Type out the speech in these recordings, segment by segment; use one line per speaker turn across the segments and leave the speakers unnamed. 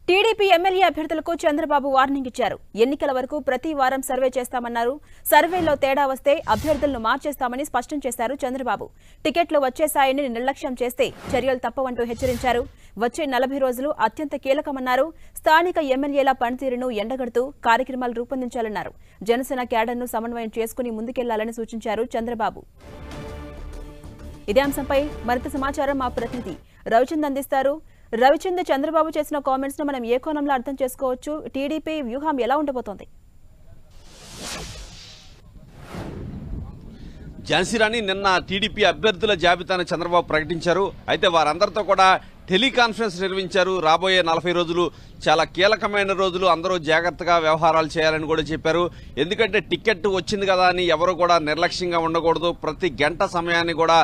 TDP MLA అభ్యర్థులకు Chandrababu warning ఇచ్చారు. ఎన్నికల వరకు ప్రతి వారం సర్వే చేస్తామన్నారు. సర్వేలో తేడా వస్తే అభ్యర్థులను మార్చేస్తామని స్పష్టం చేశారు చంద్రబాబు. టికెట్లు వచ్చేసాయని నిర్లక్ష్యం చేస్తే చర్యలు తప్పవంటూ హెచ్చరించారు. వచ్చే 40 రోజులు అత్యంత కీలకమన్నారు. స్థానిక ఎమ్మెల్యేల పనితీరును ఎండగడుతూ కార్యక్రమాలు రూపొందించాలన్నారు. జనసేన క్యాడర్ను సమన్వయం చేసుకుని ముందుకెళ్లాలని సూచించారు చంద్రబాబు. ఇదే అంశంపై మరింత సమాచారం మా ప్రతినిధి రవిచంద్ అందిస్తారు. రవిచంద్, చంద్రబాబు చేసిన కామెంట్స్ ను మనం ఏ కోణంలో అర్థం చేసుకోవచ్చు? టీడీపీ వ్యూహం ఎలా ఉండబోతోంది?
ఝాన్సీరాణి, నిన్న టీడీపీ అభ్యర్థుల జాబితాను చంద్రబాబు ప్రకటించారు. అయితే వారందరితో కూడా టెలికాన్ఫరెన్స్ నిర్వహించారు. రాబోయే 40 రోజులు చాలా కీలకమైన రోజులు, అందరూ జాగ్రత్తగా వ్యవహారాలు చేయాలని కూడా చెప్పారు. ఎందుకంటే టికెట్ వచ్చింది కదా అని ఎవరు కూడా నిర్లక్ష్యంగా ఉండకూడదు. ప్రతి గంట సమయాన్ని కూడా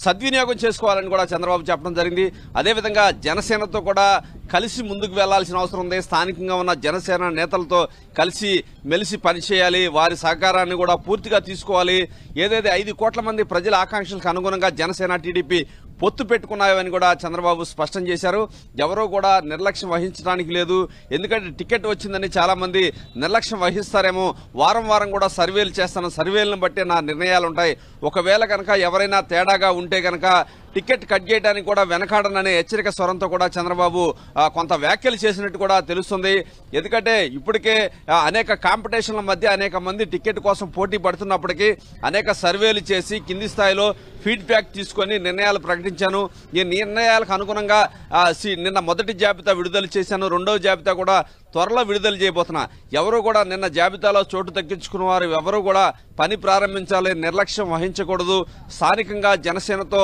సద్వినియోగం చేసుకోవాలని కూడా చంద్రబాబు చెప్పడం జరిగింది. అదేవిధంగా జనసేనతో కూడా కలిసి ముందుకు వెళ్లాల్సిన అవసరం ఉంది. స్థానికంగా ఉన్న జనసేన నేతలతో కలిసి మెలిసి పనిచేయాలి. వారి సహకారాన్ని కూడా పూర్తిగా తీసుకోవాలి. ఏదైతే 5 కోట్ల మంది ప్రజల ఆకాంక్షలకు అనుగుణంగా జనసేన టీడీపీ పొత్తు పెట్టుకున్నాయని కూడా చంద్రబాబు స్పష్టం చేశారు. ఎవరో కూడా నిర్లక్ష్యం వహించడానికి లేదు. ఎందుకంటే టికెట్ వచ్చిందని చాలా మంది నిర్లక్ష్యం వహిస్తారేమో. వారం వారం కూడా సర్వేలు చేస్తాను, సర్వేలను బట్టి నా నిర్ణయాలు ఉంటాయి. ఒకవేళ కనుక ఎవరైనా తేడాగా ఉంటే కనుక టికెట్ కట్ చేయడానికి కూడా వెనకాడననే హెచ్చరిక స్వరంతో కూడా చంద్రబాబు కొంత వ్యాఖ్యలు చేసినట్టు కూడా తెలుస్తుంది. ఎందుకంటే ఇప్పటికే అనేక కాంపిటీషన్ల మధ్య అనేక మంది టికెట్ కోసం పోటీ పడుతున్నప్పటికీ అనేక సర్వేలు చేసి కింది స్థాయిలో ఫీడ్బ్యాక్ తీసుకొని నిర్ణయాలు ప్రకటించాను. ఈ నిర్ణయాలకు అనుగుణంగా నిన్న మొదటి జాబితా విడుదల చేశాను. రెండవ జాబితా కూడా త్వరలో విడుదల చేయబోతున్నా. ఎవరు కూడా నిన్న జాబితాలో చోటు తగ్గించుకున్న వారు ఎవరు కూడా పని ప్రారంభించాలి, నిర్లక్ష్యం వహించకూడదు. స్థానికంగా జనసేనతో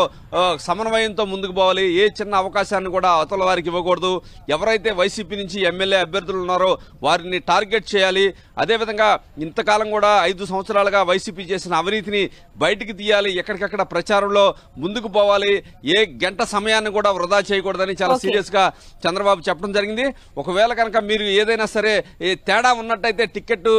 సమన్వయంతో ముందుకు పోవాలి. ఏ చిన్న అవకాశాన్ని కూడా అవతల వారికి ఇవ్వకూడదు. ఎవరైతే వైసీపీ నుంచి ఎమ్మెల్యే అభ్యర్థులు ఉన్నారో వారిని టార్గెట్ చేయాలి. అదేవిధంగా ఇంతకాలం కూడా 5 సంవత్సరాలుగా వైసీపీ చేసిన అవినీతిని బయటికి తీయాలి. ఎక్కడికక్కడ ప్రచారంలో ముందుకు పోవాలి. ఏ గంట సమయాన్ని కూడా వృధా చేయకూడదని చాలా సీరియస్ గా చంద్రబాబు చెప్పడం జరిగింది. ఒకవేళ కనుక మీరు ఏదైనా సరే తేడా ఉన్నట్టయితే టికెట్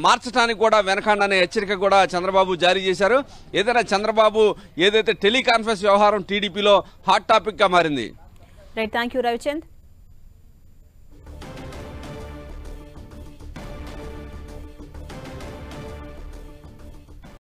మార్చడానికి కూడా వెనకాడనే హెచ్చరిక కూడా చంద్రబాబు జారీ చేశారు. ఏదైనా చంద్రబాబు ఏదైతే టెలికాన్ఫరెన్స్ వ్యవహారం టీడీపీలో హాట్ టాపిక్ గా మారింది.
Right, thank you Ravichand.